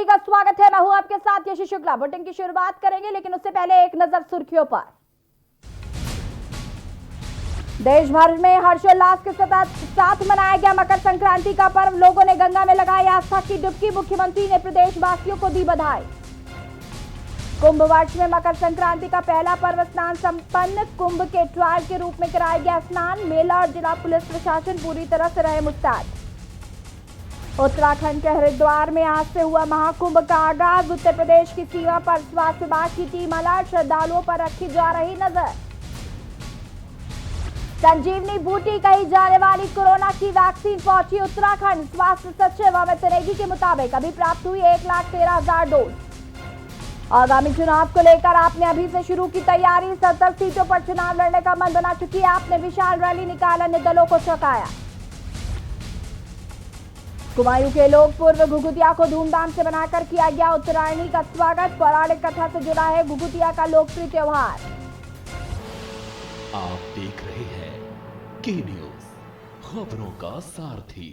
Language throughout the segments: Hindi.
सभी का स्वागत है। मैं हूं आपके साथ यशी शुक्ला। बुलेटिन की शुरुआत करेंगे, लेकिन उससे पहले एक नजर सुर्खियों पर। देश भर में हर्षोल्लास के साथ मनाया गया मकर संक्रांति का पर्व। लोगों ने गंगा में लगाई आस्था की डुबकी। मुख्यमंत्री ने प्रदेशवासियों को दी बधाई। कुंभ वर्ष में मकर संक्रांति का पहला पर्व स्नान संपन्न। कुंभ के ट्रायल के रूप में कराया गया स्नान। मेला और जिला पुलिस प्रशासन पूरी तरह से रहे मुस्तैद। उत्तराखंड के हरिद्वार में आज से हुआ महाकुंभ का आगाज। उत्तर प्रदेश की सीमा पर स्वास्थ्य विभाग की टीम अलर्ट। श्रद्धालुओं पर रखी जा रही नजर। संजीवनी बूटी कही जाने वाली कोरोना की वैक्सीन पहुंची उत्तराखंड। स्वास्थ्य सचिव अमित नेगी के मुताबिक अभी प्राप्त हुई 1,13,000 डोज। आगामी चुनाव को लेकर आपने अभी से शुरू की तैयारी। 70 सीटों पर चुनाव लड़ने का मन बना चुकी है आपने। विशाल रैली निकाल अन्य दलों को चौंकाया। कुमायूं के लोग पूर्व घुघुतिया को धूमधाम से बनाकर किया गया उत्तरायणी का स्वागत। पौराणिक कथा से जुड़ा है घुघुतिया का लोकप्रिय त्योहार। आप देख रहे हैं के न्यूज, खबरों का सारथी।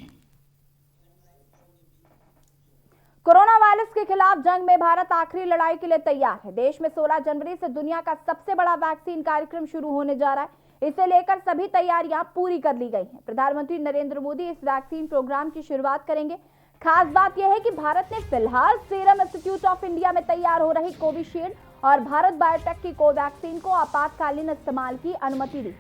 कोरोना वायरस के खिलाफ जंग में भारत आखिरी लड़ाई के लिए तैयार है। देश में 16 जनवरी से दुनिया का सबसे बड़ा वैक्सीन कार्यक्रम शुरू होने जा रहा है। इसे लेकर सभी तैयारियां पूरी कर ली गई हैं। प्रधानमंत्री नरेंद्र मोदी इस वैक्सीन प्रोग्राम की शुरुआत करेंगे। खास बात यह है कि भारत ने फिलहाल सीरम इंस्टीट्यूट ऑफ इंडिया में तैयार हो रही कोविशील्ड और भारत बायोटेक की कोवैक्सीन को आपातकालीन इस्तेमाल की अनुमति दी।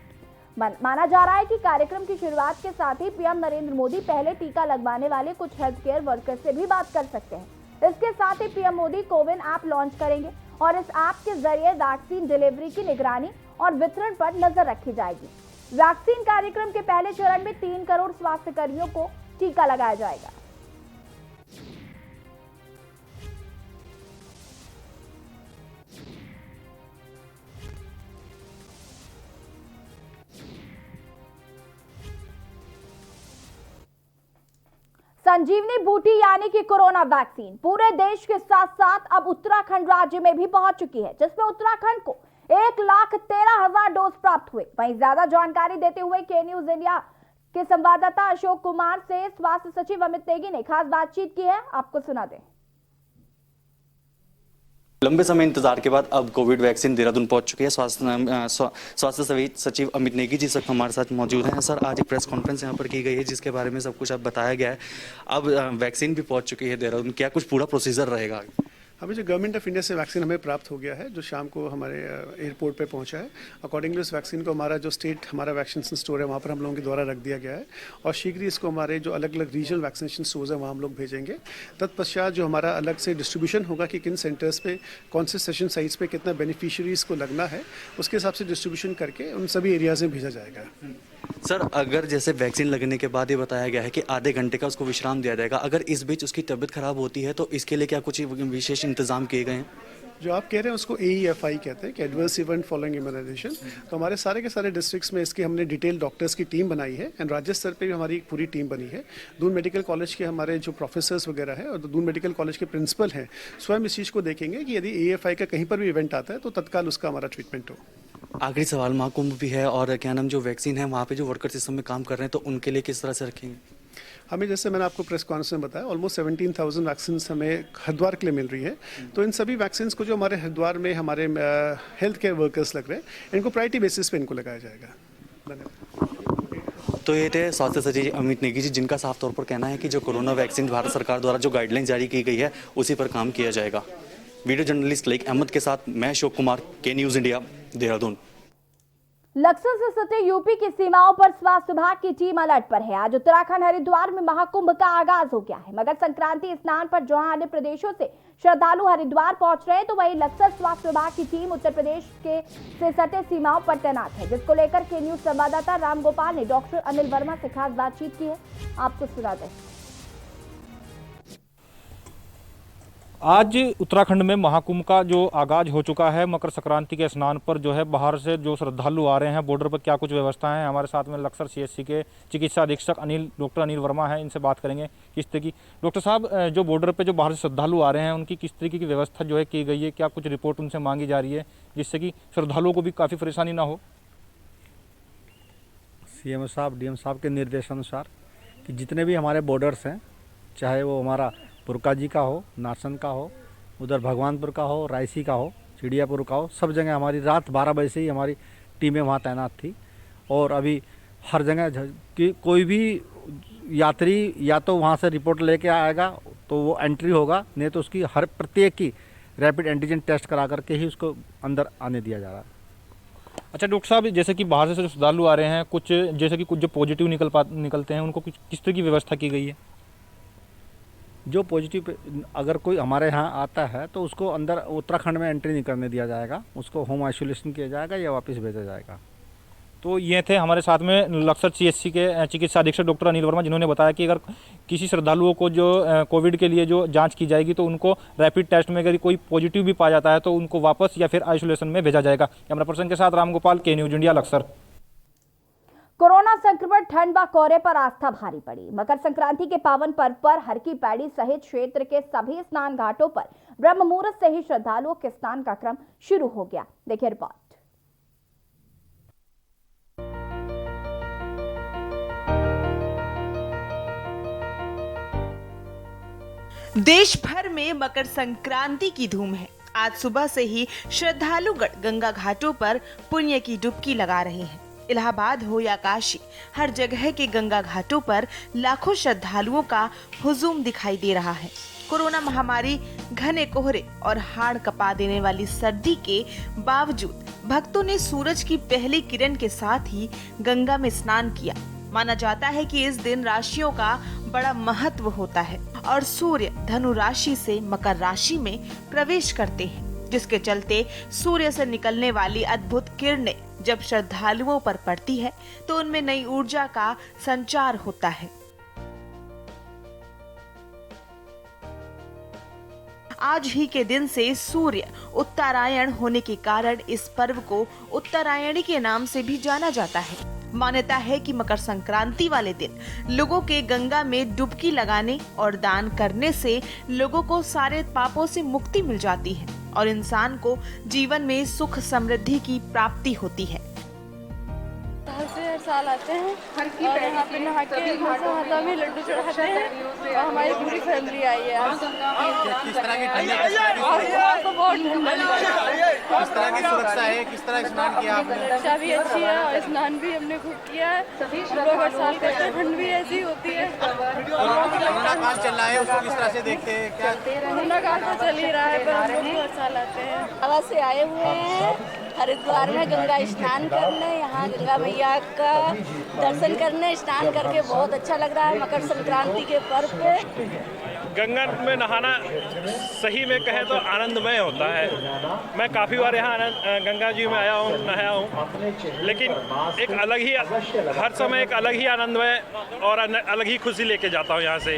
माना जा रहा है कि कार्यक्रम की शुरुआत के साथ ही पीएम नरेंद्र मोदी पहले टीका लगवाने वाले कुछ हेल्थ केयर वर्कर से भी बात कर सकते हैं। इसके साथ ही PM Modi CoWIN app launch करेंगे और इस ऐप के जरिए वैक्सीन डिलीवरी की निगरानी और वितरण पर नजर रखी जाएगी। वैक्सीन कार्यक्रम के पहले चरण में 3 करोड़ स्वास्थ्य कर्मियों को टीका लगाया जाएगा। संजीवनी बूटी यानी कि कोरोना वैक्सीन पूरे देश के साथ साथ अब उत्तराखंड राज्य में भी पहुंच चुकी है, जिसमें उत्तराखंड को 1,13,000 डोज प्राप्त हुए। वहीं ज्यादा जानकारी देते हुए के न्यूज इंडिया के संवाददाता अशोक कुमार से स्वास्थ्य सचिव अमित नेगी ने खास बातचीत की है, आपको सुना दें। लंबे समय इंतजार के बाद अब कोविड वैक्सीन देहरादून पहुंच चुकी है। स्वास्थ्य सचिव अमित नेगी जी सब हमारे साथ मौजूद हैं। सर, आज एक प्रेस कॉन्फ्रेंस यहां पर की गई है जिसके बारे में सब कुछ अब बताया गया है। अब वैक्सीन भी पहुंच चुकी है देहरादून, क्या कुछ पूरा प्रोसीजर रहेगा? अभी जो गवर्नमेंट ऑफ इंडिया से वैक्सीन हमें प्राप्त हो गया है, जो शाम को हमारे एयरपोर्ट पे पहुंचा है। अकॉर्डिंगली उस वैक्सीन को हमारा जो स्टेट हमारा वैक्सीनेशन स्टोर है वहाँ पर हम लोगों के द्वारा रख दिया गया है और शीघ्र ही इसको हमारे जो अलग अलग रीजनल वैक्सीनेशन स्टोर्स हैं वहाँ हम लोग भेजेंगे। तत्पश्चात जो हमारा अलग से डिस्ट्रीब्यूशन होगा कि किन सेंटर्स पे कौन से सेशन साइट्स पे कितना बेनिफिशियरीज को लगना है, उसके हिसाब से डिस्ट्रीब्यूशन करके उन सभी एरियाज में भेजा जाएगा। सर, अगर जैसे वैक्सीन लगने के बाद ये बताया गया है कि आधे घंटे का उसको विश्राम दिया जाएगा, अगर इस बीच उसकी तबीयत खराब होती है तो इसके लिए क्या कुछ विशेष इंतजाम किए गए हैं? जो आप कह रहे हैं उसको AEFI कहते हैं कि एडवर्स इवेंट फॉलोइंग इम्यूनाइजेशन। तो हमारे सारे के सारे डिस्ट्रिक्ट्स में इसकी हमने डिटेल डॉक्टर्स की टीम बनाई है एंड राज्य स्तर पे भी हमारी एक पूरी टीम बनी है। दून मेडिकल कॉलेज के हमारे जो प्रोफेसर्स वगैरह हैं और दून मेडिकल कॉलेज के प्रिंसिपल हैं स्वयं इस चीज़ को देखेंगे कि यदि AEFI का कहीं पर भी इवेंट आता है तो तत्काल उसका हमारा ट्रीटमेंट हो। आखिरी सवाल, महाकुंभ भी है और क्या नाम जो वैक्सीन है वहाँ पे जो वर्कर सिस्टम में काम कर रहे हैं तो उनके लिए किस तरह से रखेंगे? हमें जैसे मैंने आपको प्रेस कॉन्फ्रेंस में बताया ऑलमोस्ट 17,000 वैक्सीन हमें हरिद्वार के लिए मिल रही है। तो इन सभी वैक्सीन को जो हमारे हरिद्वार में हमारे हेल्थ केयर वर्कर्स लग रहे हैं इनको प्रायोरिटी बेसिस पे इनको लगाया जाएगा। धन्यवाद। तो ये थे स्वास्थ्य सचिव अमित नेगी जी, जिनका साफ तौर पर कहना है कि जो कोरोना वैक्सीन भारत सरकार द्वारा जो गाइडलाइन जारी की गई है उसी पर काम किया जाएगा। वीडियो जर्नलिस्ट लाइक अहमद के साथ मैं अशोक कुमार, के न्यूज इंडिया, देहरादून। लक्सर से सटे यूपी की सीमाओं पर स्वास्थ्य विभाग की टीम अलर्ट पर है। आज उत्तराखंड हरिद्वार में महाकुंभ का आगाज हो गया है। मकर संक्रांति स्नान पर जहां अन्य प्रदेशों से श्रद्धालु हरिद्वार पहुंच रहे हैं, तो वहीं लक्सर स्वास्थ्य विभाग की टीम उत्तर प्रदेश के से सटे सीमाओं पर तैनात है, जिसको लेकर के न्यूज संवाददाता रामगोपाल ने डॉक्टर अनिल वर्मा से खास बातचीत की है, आपको सुना दें। आज उत्तराखंड में महाकुंभ का जो आगाज हो चुका है। मकर संक्रांति के स्नान पर जो है बाहर से जो श्रद्धालु आ रहे हैं, बॉर्डर पर क्या कुछ व्यवस्थाएं हैं। हमारे साथ में लक्सर CHC के चिकित्सा अधीक्षक डॉक्टर अनिल वर्मा है, इनसे बात करेंगे किस तरह की। डॉक्टर साहब, जो बॉर्डर पर जो बाहर से श्रद्धालु आ रहे हैं उनकी किस तरीके की व्यवस्था जो है की गई है, क्या कुछ रिपोर्ट उनसे मांगी जा रही है जिससे कि श्रद्धालुओं को भी काफ़ी परेशानी ना हो? CM साहब, DM साहब के निर्देशानुसार कि जितने भी हमारे बॉर्डर्स हैं, चाहे वो हमारा पुरका जी का हो, नासन का हो, उधर भगवानपुर का हो, रायसी का हो, चिड़ियापुर का हो, सब जगह हमारी रात 12 बजे से ही हमारी टीमें वहाँ तैनात थी। और अभी हर जगह कि कोई भी यात्री या तो वहाँ से रिपोर्ट लेके आएगा तो वो एंट्री होगा, नहीं तो उसकी हर प्रत्येक की रैपिड एंटीजन टेस्ट करा करके ही उसको अंदर आने दिया जा रहा है। अच्छा डॉक्टर साहब, जैसे कि बाहर से जो श्रद्धालु आ रहे हैं, कुछ जैसे कि कुछ जो पॉजिटिव निकलते हैं, उनको कुछ किस तरह की व्यवस्था की गई है? जो पॉजिटिव अगर कोई हमारे यहाँ आता है तो उसको अंदर उत्तराखंड में एंट्री नहीं करने दिया जाएगा, उसको होम आइसोलेशन किया जाएगा या वापस भेजा जाएगा। तो ये थे हमारे साथ में लक्सर CHC के चिकित्सा अधीक्षक डॉक्टर अनिल वर्मा, जिन्होंने बताया कि अगर किसी श्रद्धालुओं को जो कोविड के लिए जो जांच की जाएगी तो उनको रैपिड टेस्ट में अगर कोई पॉजिटिव भी पाया जाता है तो उनको वापस या फिर आइसोलेशन में भेजा जाएगा। कैमरा पर्सन के साथ रामगोपाल, के न्यूज इंडिया, लक्सर। कोरोना संक्रमण, ठंड व कोहरे पर आस्था भारी पड़ी। मकर संक्रांति के पावन पर्व पर हर की पैड़ी सहित क्षेत्र के सभी स्नान घाटों पर ब्रह्म मुहूर्त से ही श्रद्धालुओं के स्नान का क्रम शुरू हो गया। देखिए रिपोर्ट। देश भर में मकर संक्रांति की धूम है। आज सुबह से ही श्रद्धालुगण गंगा घाटों पर पुण्य की डुबकी लगा रहे हैं। इलाहाबाद हो या काशी, हर जगह के गंगा घाटों पर लाखों श्रद्धालुओं का हुजूम दिखाई दे रहा है। कोरोना महामारी, घने कोहरे और हाड़ कपा देने वाली सर्दी के बावजूद भक्तों ने सूरज की पहली किरण के साथ ही गंगा में स्नान किया। माना जाता है कि इस दिन राशियों का बड़ा महत्व होता है और सूर्य धनु राशि से मकर राशि में प्रवेश करते हैं, जिसके चलते सूर्य से निकलने वाली अद्भुत किरणें जब श्रद्धालुओं पर पड़ती है तो उनमें नई ऊर्जा का संचार होता है। आज ही के दिन से सूर्य उत्तरायण होने के कारण इस पर्व को उत्तरायणी के नाम से भी जाना जाता है। मान्यता है कि मकर संक्रांति वाले दिन लोगों के गंगा में डुबकी लगाने और दान करने से लोगों को सारे पापों से मुक्ति मिल जाती है और इंसान को जीवन में सुख समृद्धि की प्राप्ति होती है। हर साल आते हैं और यहाँ पे नहा के माता में लड्डू चढ़ाते हैं और हमारी पूरी फैमिली आई है। किस तरह की बहुत किस तरह की सुरक्षा है, किस तरह स्नान किया आपने? सुरक्षा भी अच्छी है और स्नान भी हमने खूब किया है। हम लोग हर साल करते हैं, ठंड भी ऐसी होती है। कोरोना काल चल रहा है, उसको किस तरह से देखते हैं? क्या कोरोना काल तो चल ही रहा है पर हम लोग हर साल आते हैं। हवा से आए हुए हैं हरिद्वार में गंगा स्नान करने, यहाँ गंगा मैया का दर्शन करने, स्नान करके बहुत अच्छा लग रहा है। मकर संक्रांति के पर्व पे गंगा में नहाना सही में कहें तो आनंदमय होता है। मैं काफ़ी बार यहाँ गंगा जी में आया हूँ, नहाया हूँ, लेकिन एक अलग ही हर समय एक अलग ही आनंदमय और अलग ही खुशी लेके जाता हूँ यहाँ से।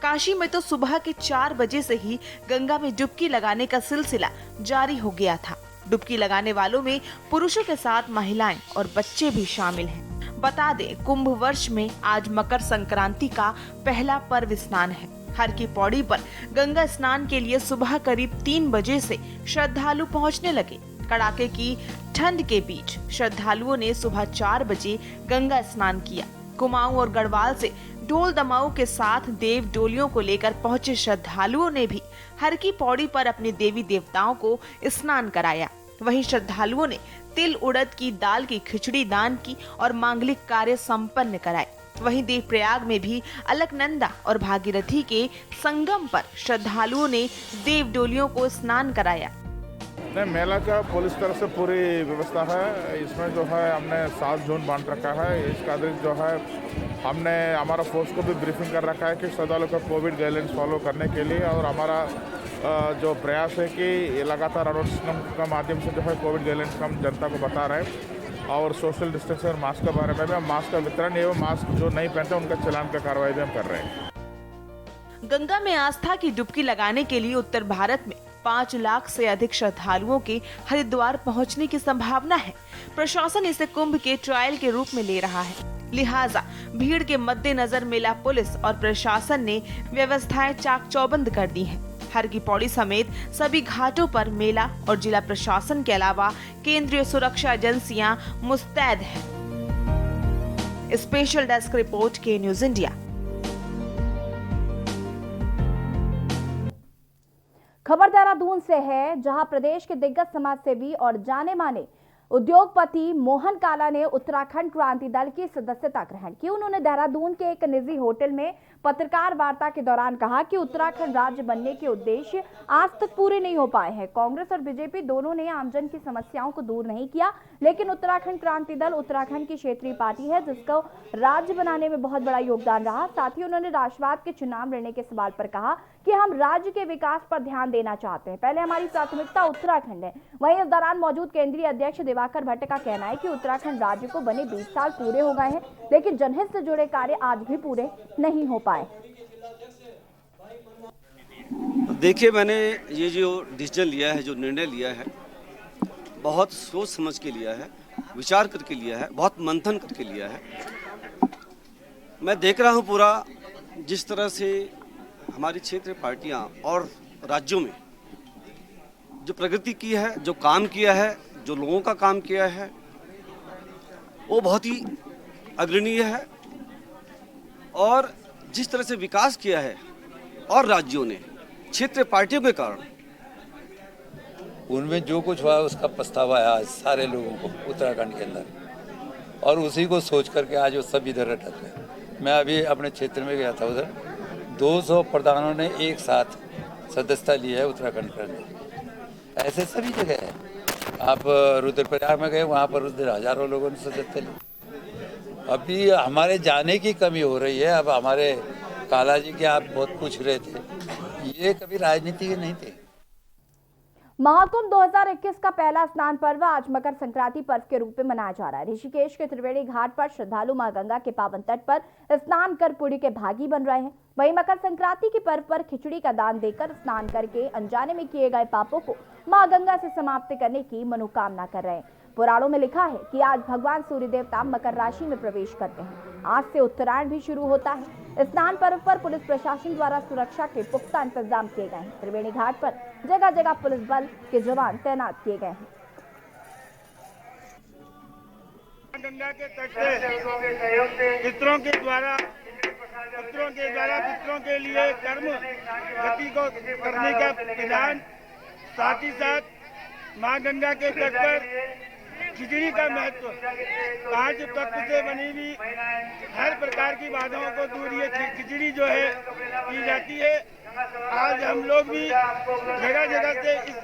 काशी में तो सुबह के 4 बजे से ही गंगा में डुबकी लगाने का सिलसिला जारी हो गया था। डुबकी लगाने वालों में पुरुषों के साथ महिलाएं और बच्चे भी शामिल हैं। बता दें, कुंभ वर्ष में आज मकर संक्रांति का पहला पर्व स्नान है। हर की पौड़ी पर गंगा स्नान के लिए सुबह करीब 3 बजे से श्रद्धालु पहुंचने लगे। कड़ाके की ठंड के बीच श्रद्धालुओं ने सुबह 4 बजे गंगा स्नान किया। कुमाऊं और गढ़वाल से ढोल दमाऊ के साथ देव डोलियों को लेकर पहुंचे श्रद्धालुओं ने भी हर की पौड़ी पर अपने देवी देवताओं को स्नान कराया। वहीं श्रद्धालुओं ने तिल उड़द की दाल की खिचड़ी दान की और मांगलिक कार्य संपन्न कराए। वहीं देवप्रयाग में भी अलकनंदा और भागीरथी के संगम पर श्रद्धालुओं ने देव डोलियों को स्नान कराया। मेला का पुलिस तरफ से पूरी व्यवस्था है। इसमें जो है हमने 7 जोन बांट रखा है। इसका जो है हमने हमारा फोर्स को भी ब्रीफिंग कर रखा है कि श्रद्धालु का कोविड गाइडलाइंस फॉलो करने के लिए, और हमारा जो प्रयास है कि लगातार अनाउंसमेंट का माध्यम से जो है कोविड गाइडलाइंस का हम जनता को बता रहे हैं। और सोशल डिस्टेंस और मास्क के बारे में भी हम मास्क का वितरण एवं मास्क जो नहीं पहनते उनका चालान का कार्रवाई भी हम कर रहे हैं। गंगा में आस्था की डुबकी लगाने के लिए उत्तर भारत में 5 लाख से अधिक श्रद्धालुओं के हरिद्वार पहुंचने की संभावना है। प्रशासन इसे कुंभ के ट्रायल के रूप में ले रहा है। लिहाजा भीड़ के मद्देनजर मेला पुलिस और प्रशासन ने व्यवस्थाएं चाक चौबंद कर दी हैं। हर की पौड़ी समेत सभी घाटों पर मेला और जिला प्रशासन के अलावा केंद्रीय सुरक्षा एजेंसियां मुस्तैद हैं। स्पेशल डेस्क रिपोर्ट, के न्यूज इंडिया। खबर देहरादून से है, जहां प्रदेश के दिग्गज समाजसेवी और जाने माने उद्योगपति मोहन काला ने उत्तराखंड क्रांति दल की सदस्यता ग्रहण की। उन्होंने देहरादून के एक निजी होटल में पत्रकार वार्ता के दौरान कहा कि उत्तराखंड राज्य बनने के उद्देश्य आज तक पूरे नहीं हो पाए हैं। कांग्रेस और बीजेपी दोनों ने आमजन की समस्याओं को दूर नहीं किया, लेकिन उत्तराखंड क्रांति दल उत्तराखंड की क्षेत्रीय पार्टी है जिसको राज्य बनाने में बहुत बड़ा योगदान रहा। साथ ही उन्होंने राष्ट्रवाद के चुनाव लड़ने के सवाल पर कहा कि हम राज्य के विकास पर ध्यान देना चाहते हैं, पहले हमारी प्राथमिकता उत्तराखंड है। वहीं इस दौरान मौजूद केंद्रीय अध्यक्ष दिवाकर भट्ट का कहना है कि उत्तराखंड राज्य को बने 20 साल पूरे हो गए हैं, लेकिन जनहित से जुड़े कार्य आज भी पूरे नहीं हो पाए। देखिए, मैंने ये जो डिसीजन लिया है, जो निर्णय लिया है, बहुत सोच समझ के लिया है, विचार करके लिया है, बहुत मंथन करके लिया है। मैं देख रहा हूँ पूरा जिस तरह से हमारी क्षेत्रीय पार्टियां और राज्यों में जो प्रगति की है, जो काम किया है, जो लोगों का काम किया है, वो बहुत ही अग्रणीय है। और जिस तरह से विकास किया है और राज्यों ने क्षेत्रीय पार्टियों के कारण, उनमें जो कुछ हुआ उसका पछतावा है आज सारे लोगों को उत्तराखंड के अंदर, और उसी को सोच करके आज वो सब इधर अटक गए। मैं अभी अपने क्षेत्र में गया था, उधर 200 प्रधानों ने एक साथ सदस्यता ली है उत्तराखंड के अंदर। ऐसे सभी जगह है। आप रुद्रप्रयाग में गए, वहाँ पर उधर हजारों लोगों ने सदस्यता ली। अभी हमारे जाने की कमी हो रही है। अब हमारे काला जी के आप बहुत पूछ रहे थे, ये कभी राजनीति के नहीं थे। महाकुंभ 2021 का पहला स्नान पर्व आज मकर संक्रांति पर्व के रूप में मनाया जा रहा है। ऋषिकेश के त्रिवेणी घाट पर श्रद्धालु मां गंगा के पावन तट पर स्नान कर पुण्य के भागी बन रहे हैं। वहीं मकर संक्रांति के पर्व पर खिचड़ी का दान देकर स्नान करके अनजाने में किए गए पापों को मां गंगा से समाप्त करने की मनोकामना कर रहे हैं। पुराणों में लिखा है कि आज भगवान सूर्य देवता मकर राशि में प्रवेश करते हैं। आज से उत्तरायण भी शुरू होता है। स्नान पर्व पर पुलिस प्रशासन द्वारा सुरक्षा के पुख्ता इंतजाम किए गए हैं। त्रिवेणी घाट पर जगह जगह पुलिस बल के जवान तैनात किए गए हैं। गंगा के तट से पितरों के द्वारा पितरों के लिए कर्म गति को करने का विधान, साथ ही साथ मां गंगा के तट पर खिचड़ी का महत्व, 5 तत्व से बनी हुई हर प्रकार की बाधाओं को दूर ये खिचड़ी जो है की जाती है। आज हम लोग भी जगह जगह से इस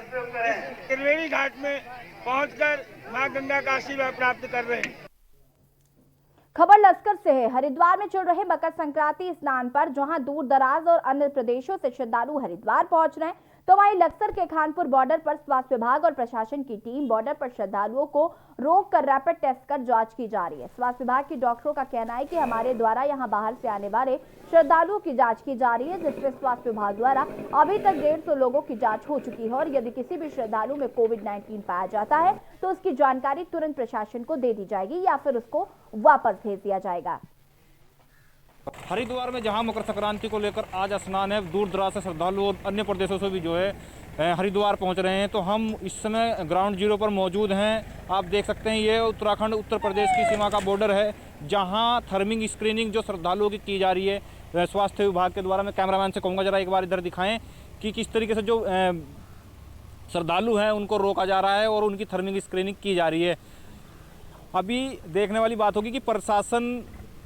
त्रिवेणी घाट में पहुंचकर मां गंगा का आशीर्वाद प्राप्त कर रहे हैं। खबर लश्कर से है। हरिद्वार में चल रहे मकर संक्रांति स्नान पर जहां दूर दराज और अन्य प्रदेशों से श्रद्धालु हरिद्वार पहुंच रहे हैं, तो वहीं लक्सर के खानपुर बॉर्डर पर स्वास्थ्य विभाग और प्रशासन की टीम बॉर्डर पर श्रद्धालुओं को रोक कर रैपिड टेस्ट कर जांच की जा रही है। स्वास्थ्य विभाग के डॉक्टरों का कहना है कि हमारे द्वारा यहां बाहर से आने वाले श्रद्धालुओं की जांच की जा रही है, जिसमें स्वास्थ्य विभाग द्वारा अभी तक 150 लोगों की जांच हो चुकी है। और यदि किसी भी श्रद्धालु में कोविड-19 पाया जाता है तो उसकी जानकारी तुरंत प्रशासन को दे दी जाएगी या फिर उसको वापस भेज दिया जाएगा। हरिद्वार में जहां मकर संक्रांति को लेकर आज स्नान है, दूर दराज से श्रद्धालु और अन्य प्रदेशों से भी जो है हरिद्वार पहुंच रहे हैं। तो हम इस समय ग्राउंड जीरो पर मौजूद हैं। आप देख सकते हैं ये उत्तराखंड उत्तर प्रदेश की सीमा का बॉर्डर है, जहां थर्मिंग स्क्रीनिंग जो श्रद्धालुओं की जा रही है स्वास्थ्य विभाग के द्वारा। मैं कैमरामैन से कहूँगा जरा एक बार इधर दिखाएं कि किस तरीके से जो श्रद्धालु हैं उनको रोका जा रहा है और उनकी थर्मिंग स्क्रीनिंग की जा रही है। अभी देखने वाली बात होगी कि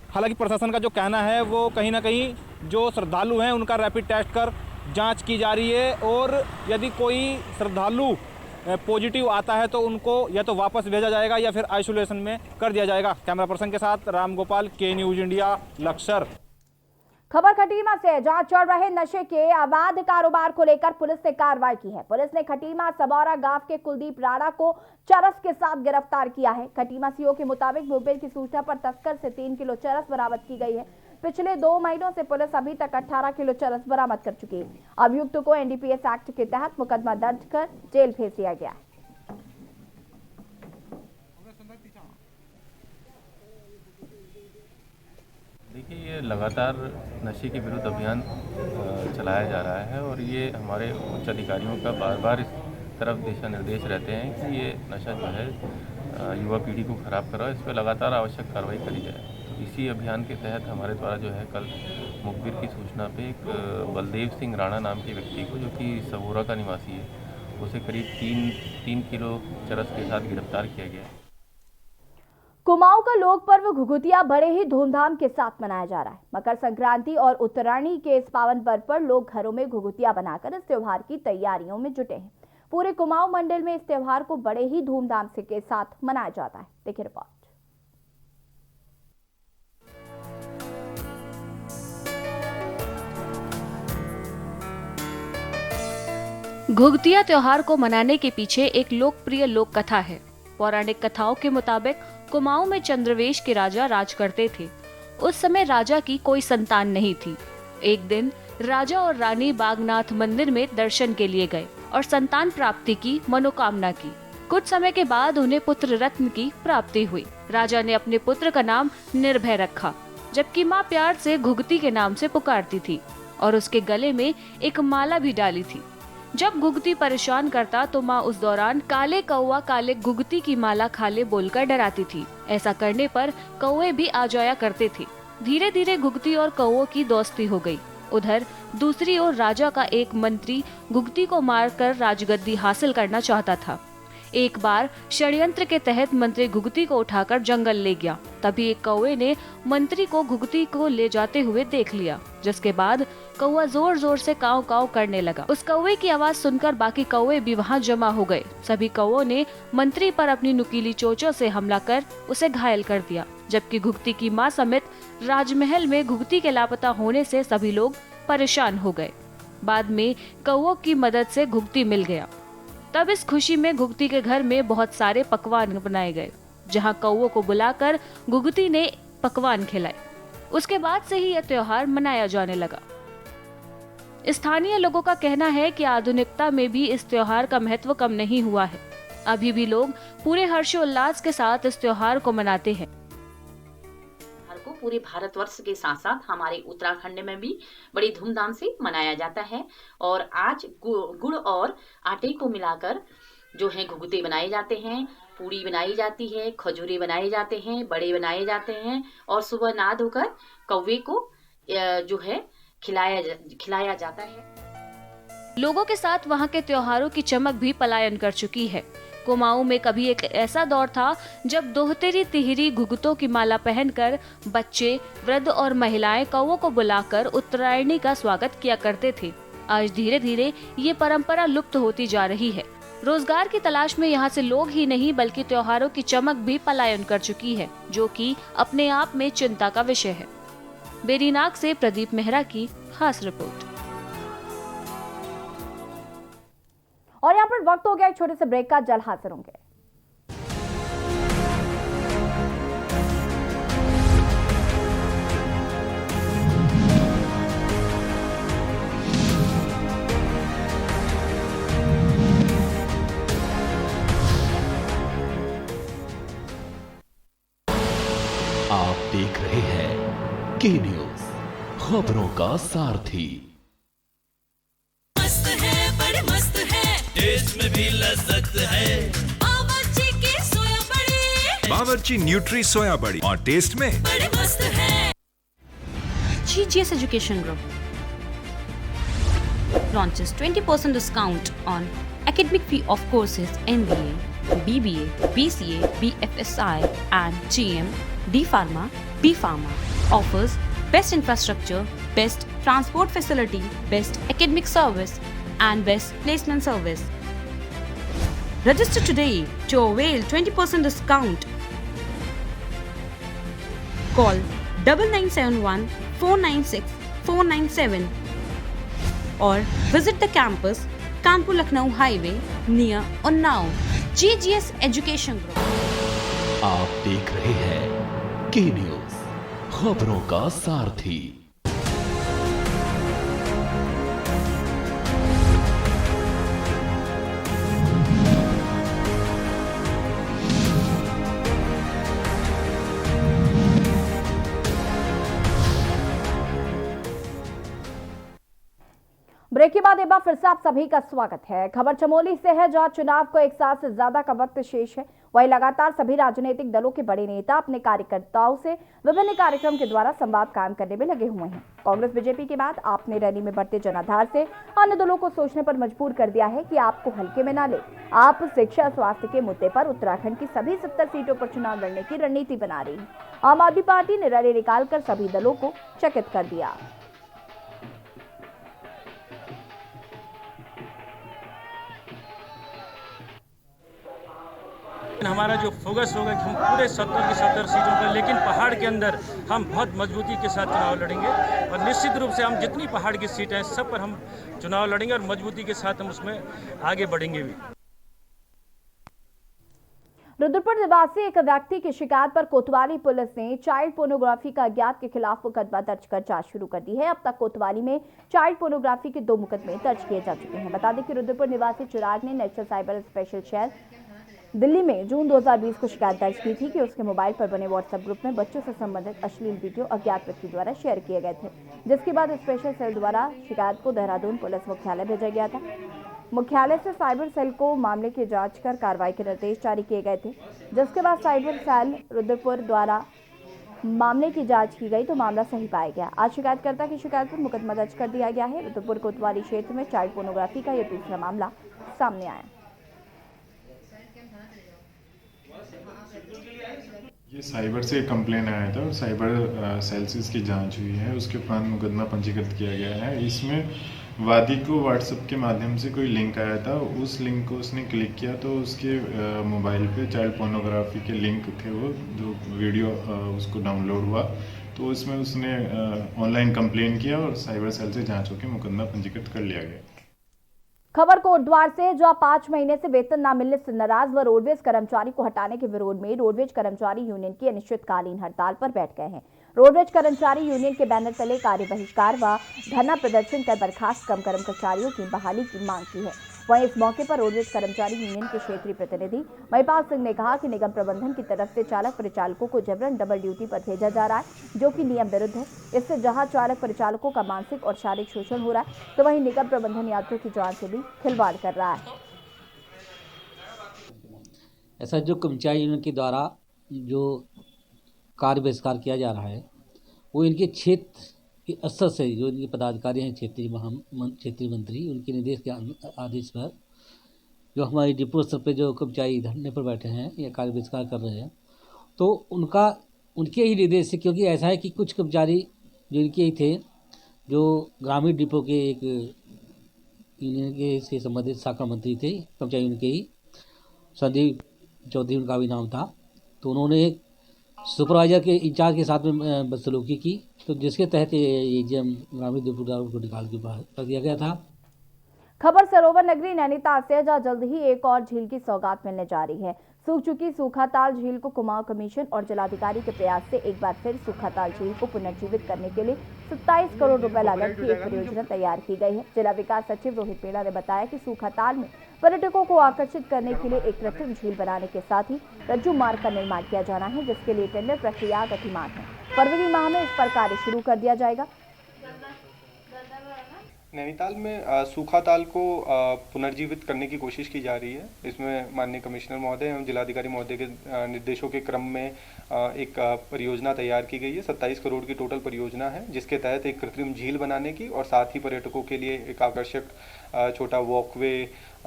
हालांकि प्रशासन का जो कहना है वो कहीं ना कहीं जो श्रद्धालु हैं उनका रैपिड टेस्ट कर जांच की जा रही है, और यदि कोई श्रद्धालु पॉजिटिव आता है तो उनको या तो वापस भेजा जाएगा या फिर आइसोलेशन में कर दिया जाएगा। कैमरा पर्सन के साथ राम गोपाल, के न्यूज इंडिया, लक्सर। खबर खटीमा से, जहां चल रहे नशे के अवैध कारोबार को लेकर पुलिस ने कार्रवाई की है। पुलिस ने खटीमा सबौरा गांव के कुलदीप राणा को चरस के साथ गिरफ्तार किया है। खटीमा सीओ के मुताबिक मुखबिर की सूचना पर तस्कर से 3 किलो चरस बरामद की गई है। पिछले 2 महीनों से पुलिस अभी तक 18 किलो चरस बरामद कर चुकी है। अभियुक्त को एनडीपीएस एक्ट के तहत मुकदमा दर्ज कर जेल भेज दिया गया है। देखिए, ये लगातार नशे के विरुद्ध अभियान चलाया जा रहा है और ये हमारे उच्च अधिकारियों का बार बार इस तरफ दिशा निर्देश रहते हैं कि ये नशा जो है युवा पीढ़ी को खराब कर रहा है, इस पर लगातार आवश्यक कार्रवाई करी जाए। तो इसी अभियान के तहत हमारे द्वारा जो है कल मुखबिर की सूचना पे एक बलदेव सिंह राणा नाम के व्यक्ति को, जो कि सबूरा का निवासी है, उसे करीब 3 किलो चरस के साथ गिरफ्तार किया गया है। कुमाऊं का लोक पर्व घुघुतिया बड़े ही धूमधाम के साथ मनाया जा रहा है। मकर संक्रांति और उत्तरायणी के इस पावन पर्व पर लोग घरों में घुघुतिया बनाकर इस त्योहार की तैयारियों में जुटे हैं। पूरे कुमाऊं मंडल में इस त्योहार को बड़े ही धूमधाम से के साथ मनाया जाता है। देखिए रिपोर्ट। घुघुतिया त्योहार को मनाने के पीछे एक लोकप्रिय लोक कथा है। पौराणिक कथाओं के मुताबिक कुमाऊं में चंद्रवेश के राजा राज करते थे। उस समय राजा की कोई संतान नहीं थी। एक दिन राजा और रानी बागनाथ मंदिर में दर्शन के लिए गए और संतान प्राप्ति की मनोकामना की। कुछ समय के बाद उन्हें पुत्र रत्न की प्राप्ति हुई। राजा ने अपने पुत्र का नाम निर्भय रखा, जबकि माँ प्यार से घुघुती के नाम से पुकारती थी और उसके गले में एक माला भी डाली थी। जब घुघुती परेशान करता तो माँ उस दौरान काले कौवा काले घुघुती की माला खा ले बोलकर डराती थी। ऐसा करने पर कौवे भी आ जाया करते थे। धीरे धीरे घुघुती और कौवों की दोस्ती हो गई। उधर दूसरी ओर राजा का एक मंत्री घुघुती को मारकर राजगद्दी हासिल करना चाहता था। एक बार षड्यंत्र के तहत मंत्री घुघुती को उठाकर जंगल ले गया। तभी एक कौवे ने मंत्री को घुघुती को ले जाते हुए देख लिया, जिसके बाद कौवा जोर जोर से काव काव करने लगा। उस कौवे की आवाज सुनकर बाकी कौवे भी वहां जमा हो गए। सभी कौवों ने मंत्री पर अपनी नुकीली चोंचों से हमला कर उसे घायल कर दिया, जबकि घुघुती की मां समेत राजमहल में घुघुती के लापता होने से सभी लोग परेशान हो गए। बाद में कौवों की मदद से घुघुती मिल गया। तब इस खुशी में घुघुती के घर में बहुत सारे पकवान बनाए गए, जहां कौवों को बुलाकर घुघुती ने पकवान खिलाए। उसके बाद से ही यह त्योहार मनाया जाने लगा। स्थानीय लोगों का कहना है कि आधुनिकता में भी इस त्योहार का महत्व कम नहीं हुआ है। अभी भी लोग पूरे हर्षोल्लास के साथ इस त्योहार को मनाते हैं। को पूरे भारतवर्ष के साथ साथ हमारे उत्तराखंड में भी बड़ी धूमधाम से मनाया जाता है। और आज गुड़ और आटे को मिलाकर जो है घुघुते बनाए जाते हैं, पूड़ी बनाई जाती है, खजूरे बनाए जाते हैं, बड़े बनाए जाते हैं और सुबह नहा धोकर कौवे को जो है खिलाया जाता है। लोगों के साथ वहां के त्योहारों की चमक भी पलायन कर चुकी है। कुमाऊं में कभी एक ऐसा दौर था जब दोहतेरी तिहरी घुघुतों की माला पहनकर बच्चे, वृद्ध और महिलाएं कौवों को बुलाकर उत्तरायणी का स्वागत किया करते थे। आज धीरे धीरे ये परंपरा लुप्त होती जा रही है। रोजगार की तलाश में यहाँ से लोग ही नहीं बल्कि त्योहारों की चमक भी पलायन कर चुकी है, जो कि अपने आप में चिंता का विषय है। बेरीनाग से प्रदीप मेहरा की खास रिपोर्ट। और यहाँ पर वक्त हो गया एक छोटे से ब्रेक का। जल्द हाजिर होंगे। आप देख रहे हैं के न्यूज, खबरों का सारथी। मस्त है, बड़े मस्त है, टेस्ट में भी लज्जत है। बावर्ची की सोया बड़ी, बावर्ची न्यूट्री सोया बड़ी और टेस्ट में बड़े मस्त है। GGS Education Group launches 20% discount on academic fee of courses MBA, BBA, BCA, BFSI and GM, D Pharma, B Pharma. Offers best infrastructure, best transport facility, best academic service and best placement service. Register today to avail 20% discount. Call 9971 496 497 or visit the campus Kanpur Lucknow Highway near Unnao. GGS Education Group. आप देख रहे हैं के न्यूज, खबरों का सारथी। ब्रेक के बाद एक बार फिर से आप सभी का स्वागत है। खबर चमोली से है, जहां चुनाव को एक साल से ज्यादा का वक्त शेष है। वहीं लगातार सभी राजनीतिक दलों के बड़े नेता अपने कार्यकर्ताओं से विभिन्न कार्यक्रम के द्वारा संवाद कायम करने में लगे हुए हैं। कांग्रेस बीजेपी के बाद आप ने रैली में बढ़ते जनाधार से अन्य दलों को सोचने पर मजबूर कर दिया है कि आपको हल्के में ना ले। आप शिक्षा स्वास्थ्य के मुद्दे पर उत्तराखंड की सभी 70 सीटों पर चुनाव लड़ने की रणनीति बना रही है। आम आदमी पार्टी ने रैली निकालकर सभी दलों को चकित कर दिया। हमारा जो फोकस होगा कि हम पूरे 70 की 70 सीटों पर, लेकिन पहाड़ के अंदर हम बहुत मजबूती के साथ चुनाव लड़ेंगे और निश्चित रूप से हम जितनी पहाड़ की सीटें हैं सब पर हम चुनाव लड़ेंगे और मजबूती के साथ हम उसमें आगे बढ़ेंगे भी। रुद्रपुर निवासी एक व्यक्ति की शिकायत पर कोतवाली पुलिस ने चाइल्ड पोर्नोग्राफी का अज्ञात के खिलाफ मुकदमा दर्ज कर जांच शुरू कर दी है। अब तक कोतवाली में चाइल्ड पोर्नोग्राफी के 2 मुकदमे दर्ज किए जा चुके हैं। बता दें कि रुद्रपुर निवासी चिराग ने national cyber special cell Delhi में जून 2020 को शिकायत दर्ज की थी कि उसके मोबाइल पर बने व्हाट्सएप ग्रुप में बच्चों से संबंधित अश्लील वीडियो अज्ञात व्यक्ति द्वारा शेयर किए गए थे, जिसके बाद स्पेशल सेल द्वारा शिकायत को देहरादून पुलिस मुख्यालय भेजा गया था। मुख्यालय से साइबर सेल को मामले की जांच कर कार्रवाई के निर्देश जारी किए गए थे, जिसके बाद साइबर सेल रुद्रपुर द्वारा मामले की जांच की गई तो मामला सही पाया गया। आज शिकायतकर्ता की शिकायत पर मुकदमा दर्ज कर दिया गया है। रुद्रपुर कोतवाली क्षेत्र में चाइल्ड पोर्नोग्राफी का यह दूसरा मामला सामने आया। ये साइबर से कंप्लेन आया था और साइबर सेल से इसकी जांच हुई है। उसके उपरांत मुकदमा पंजीकृत किया गया है। इसमें वादी को व्हाट्सएप के माध्यम से कोई लिंक आया था, उस लिंक को उसने क्लिक किया तो उसके मोबाइल पे चाइल्ड पोर्नोग्राफी के लिंक थे, वो जो वीडियो उसको डाउनलोड हुआ तो उसमें उसने ऑनलाइन कंप्लेन किया और साइबर सेल से जाँच होकर मुकदमा पंजीकृत कर लिया गया। खबर कोटद्वार से, जहां 5 महीने से वेतन न मिलने से नाराज व रोडवेज कर्मचारी को हटाने के विरोध में रोडवेज कर्मचारी यूनियन की अनिश्चितकालीन हड़ताल पर बैठ गए हैं। रोडवेज कर्मचारी यूनियन के बैनर तले कार्य बहिष्कार व धरना प्रदर्शन कर बर्खास्त कम कर्मचारियों की बहाली की मांग की है। वहीं इस मौके पर रोडवेज कर्मचारी यूनियन के क्षेत्रीय प्रतिनिधि महिपाल सिंह ने कहा कि निगम प्रबंधन की तरफ से चालक परिचालकों को जबरन डबल ड्यूटी पर भेजा जा रहा है, जो कि नियम विरुद्ध है। इससे जहां चालक परिचालकों का मानसिक और शारीरिक शोषण हो रहा है, तो वहीं निगम प्रबंधन यात्रियों की जान से भी खिलवाड़ कर रहा है। ऐसा जो कर्मचारी यूनियन के द्वारा जो कार्य बहिष्कार किया जा रहा है, वो इनके क्षेत्र के स्तर से जो इनके पदाधिकारी हैं, क्षेत्रीय मंत्री, उनके निर्देश के आदेश पर जो हमारे डिपो स्तर पर जो कर्मचारी धरने पर बैठे हैं या कार्य बहिष्कार कर रहे हैं, तो उनके ही निर्देश से, क्योंकि ऐसा है कि कुछ कर्मचारी जो इनके ही थे, जो ग्रामीण डिपो के एक यूनियन के से संबंधित शाखा मंत्री थे, कर्मचारी यूनियन के ही संदीप चौधरी उनका भी नाम था, तो उन्होंने सुपरवाइजर के इंचार्ज के साथ में बदसलूकी की, तो जिसके तहत एजीएम ग्रामीण डिपोदार को निकाल के बाहर कर दिया गया था। खबर सरोवर नगरी नैनीताल से, जहां जल्द ही एक और झील की सौगात मिलने जा रही है। सूख चुकी सूखाताल झील को कुमाऊं कमीशन और जिलाधिकारी के प्रयास से एक बार फिर सूखाताल झील को पुनर्जीवित करने के लिए 27 करोड़ रुपए लागत की एक परियोजना तैयार की गई है। जिला विकास सचिव रोहित पेड़ा ने बताया कि सूखाताल में पर्यटकों को आकर्षित करने के लिए एक कृत्रिम झील बनाने के साथ ही रज्जू मार्ग का निर्माण किया जाना है, जिसके लिए टेंडर प्रक्रिया गतिमान है। फरवरी माह में इस पर कार्य शुरू कर दिया जाएगा। नैनीताल में सूखाताल को पुनर्जीवित करने की कोशिश की जा रही है। इसमें माननीय कमिश्नर महोदय एवं जिलाधिकारी महोदय के निर्देशों के क्रम में एक परियोजना तैयार की गई है। 27 करोड़ की टोटल परियोजना है, जिसके तहत एक कृत्रिम झील बनाने की और साथ ही पर्यटकों के लिए एक आकर्षक छोटा वॉकवे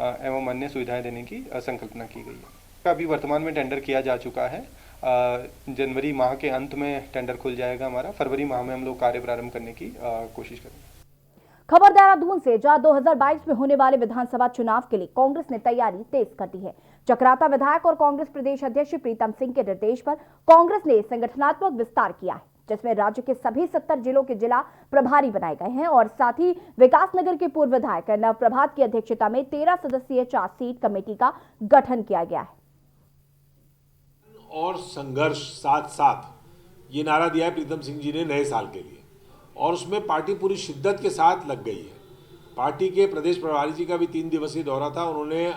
एवं अन्य सुविधाएं देने की संकल्पना की गई है। अभी वर्तमान में टेंडर किया जा चुका है। जनवरी माह के अंत में टेंडर खुल जाएगा हमारा। फरवरी माह में हम लोग कार्य प्रारंभ करने की कोशिश करेंगे। खबर देहरादून से, जहां 2022 में होने वाले विधानसभा चुनाव के लिए कांग्रेस ने तैयारी तेज कर दी है। चक्राता विधायक और कांग्रेस प्रदेश अध्यक्ष प्रीतम सिंह के निर्देश पर कांग्रेस ने संगठनात्मक विस्तार किया है, जिसमें राज्य के सभी 70 जिलों के जिला प्रभारी बनाए गए हैं और साथ ही विकासनगर के पूर्व विधायक नवप्रभात की अध्यक्षता में 13 सदस्यीय 4 सीट कमेटी का गठन किया गया है। और संघर्ष साथ साथ ये नारा दिया है प्रीतम सिंह जी ने नए साल के लिए, और उसमें पार्टी पूरी शिद्दत के साथ लग गई है। पार्टी के प्रदेश प्रभारी जी का भी 3 दिवसीय दौरा था। उन्होंने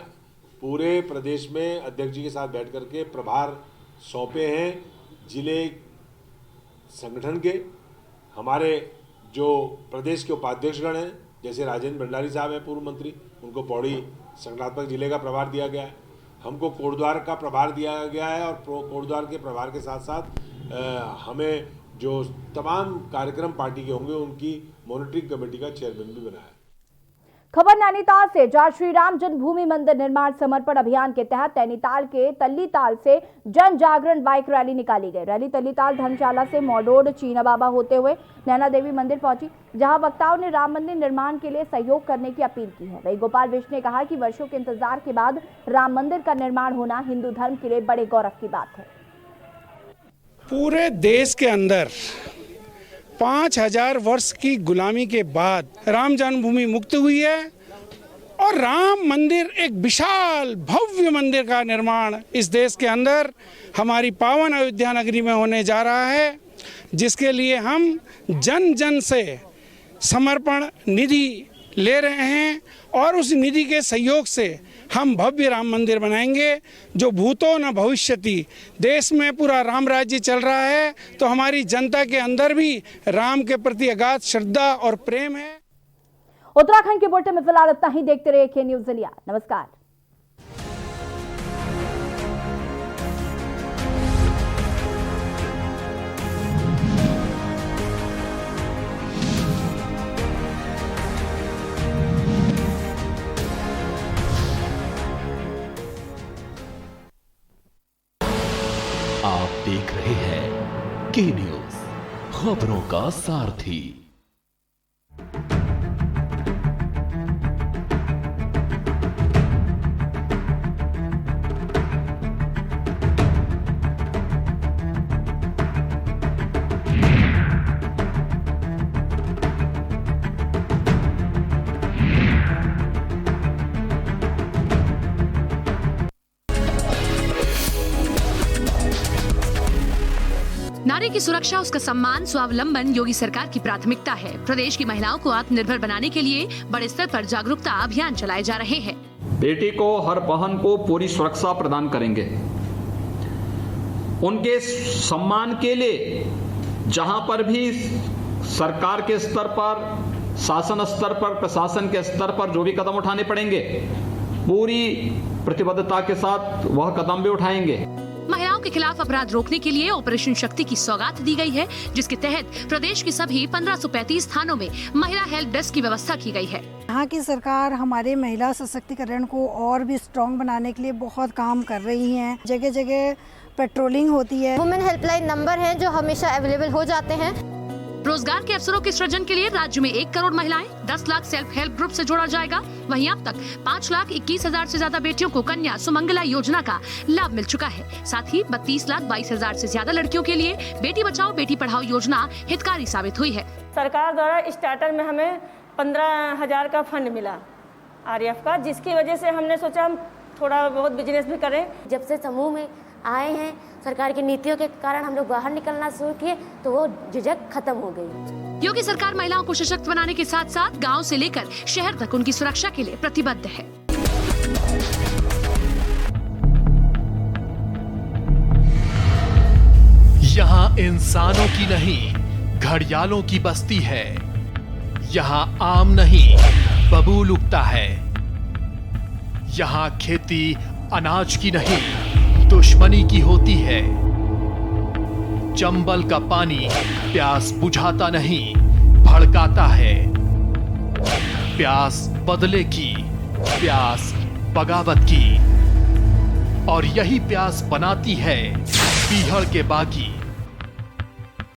पूरे प्रदेश में अध्यक्ष जी के साथ बैठ करके प्रभार सौंपे हैं। जिले संगठन के हमारे जो प्रदेश के उपाध्यक्षगण हैं, जैसे राजेंद्र भंडारी साहब हैं पूर्व मंत्री, उनको पौड़ी संगठनात्मक जिले का प्रभार दिया गया है। हमको कोटद्वार का प्रभार दिया गया है और कोटद्वार के प्रभार के साथ साथ हमें जो तमाम कार्यक्रम पार्टी के होंगे उनकी मॉनिटरिंग कमेटी का चेयरमैन भी बनाया है। खबर नैनीताल से, जहां श्री राम जन्मभूमि मंदिर निर्माण समर्पण अभियान के तहत नैनीताल के तल्लीताल से जन जागरण बाइक रैली निकाली गई। रैली तल्लीताल धर्मशाला से मौडोड चीना बाबा होते हुए नैना देवी मंदिर पहुंची, जहां वक्ताओं ने राम मंदिर निर्माण के लिए सहयोग करने की अपील की है। वही गोपाल विश ने कहा कि वर्षों के इंतजार के बाद राम मंदिर का निर्माण होना हिंदू धर्म के लिए बड़े गौरव की बात है। पूरे देश के अंदर 5000 वर्ष की गुलामी के बाद राम जन्मभूमि मुक्त हुई है और राम मंदिर एक विशाल भव्य मंदिर का निर्माण इस देश के अंदर हमारी पावन अयोध्या नगरी में होने जा रहा है, जिसके लिए हम जन जन से समर्पण निधि ले रहे हैं और उस निधि के सहयोग से हम भव्य राम मंदिर बनाएंगे जो भूतो न भविष्यति। देश में पूरा राम राज्य चल रहा है तो हमारी जनता के अंदर भी राम के प्रति अगाध श्रद्धा और प्रेम है। उत्तराखंड के बुलेटिन में फिलहाल इतना ही। देखते रहिए के न्यूज़ इंडिया। नमस्कार। आप देख रहे हैं के न्यूज़, खबरों का सारथी। नारी की सुरक्षा, उसका सम्मान, स्वावलंबन योगी सरकार की प्राथमिकता है। प्रदेश की महिलाओं को आत्मनिर्भर बनाने के लिए बड़े स्तर पर जागरूकता अभियान चलाए जा रहे हैं। बेटी को, हर बहन को पूरी सुरक्षा प्रदान करेंगे। उनके सम्मान के लिए जहां पर भी सरकार के स्तर पर, शासन स्तर पर, प्रशासन के स्तर पर जो भी कदम उठाने पड़ेंगे, पूरी प्रतिबद्धता के साथ वह कदम भी उठाएंगे। महिलाओं के खिलाफ अपराध रोकने के लिए ऑपरेशन शक्ति की सौगात दी गई है, जिसके तहत प्रदेश की सभी 1535 थानों में महिला हेल्प डेस्क की व्यवस्था की गई है। यहाँ की सरकार हमारे महिला सशक्तिकरण को और भी स्ट्रॉन्ग बनाने के लिए बहुत काम कर रही है। जगह जगह पेट्रोलिंग होती है। वुमेन हेल्पलाइन नंबर हैं जो हमेशा अवेलेबल हो जाते हैं। रोजगार के अवसरों के सृजन के लिए राज्य में 1 करोड़ महिलाएं, 10 लाख सेल्फ हेल्प ग्रुप से जोड़ा जाएगा। वहीं अब तक 5,21,000 से ज्यादा बेटियों को कन्या सुमंगला योजना का लाभ मिल चुका है। साथ ही 32,22,000 से ज्यादा लड़कियों के लिए बेटी बचाओ बेटी पढ़ाओ योजना हितकारी साबित हुई है। सरकार द्वारा स्टार्टर में हमें 15,000 का फंड मिला RF का, जिसकी वजह से हमने सोचा हम थोड़ा बहुत बिजनेस भी करें। जब से समूह में आए हैं, सरकार की नीतियों के कारण हम लोग बाहर निकलना शुरू किए तो वो झिझक खत्म हो गई। योगी सरकार महिलाओं को सशक्त बनाने के साथ साथ गांव से लेकर शहर तक उनकी सुरक्षा के लिए प्रतिबद्ध है। यहाँ इंसानों की नहीं, घड़ियालों की बस्ती है। यहाँ आम नहीं, बबूल उगता है। यहाँ खेती अनाज की नहीं, दुश्मनी की होती है। चंबल का पानी प्यास बुझाता नहीं, भड़काता है। प्यास बदले की, प्यास बगावत की, और यही प्यास बनाती है पीहड़ के बागी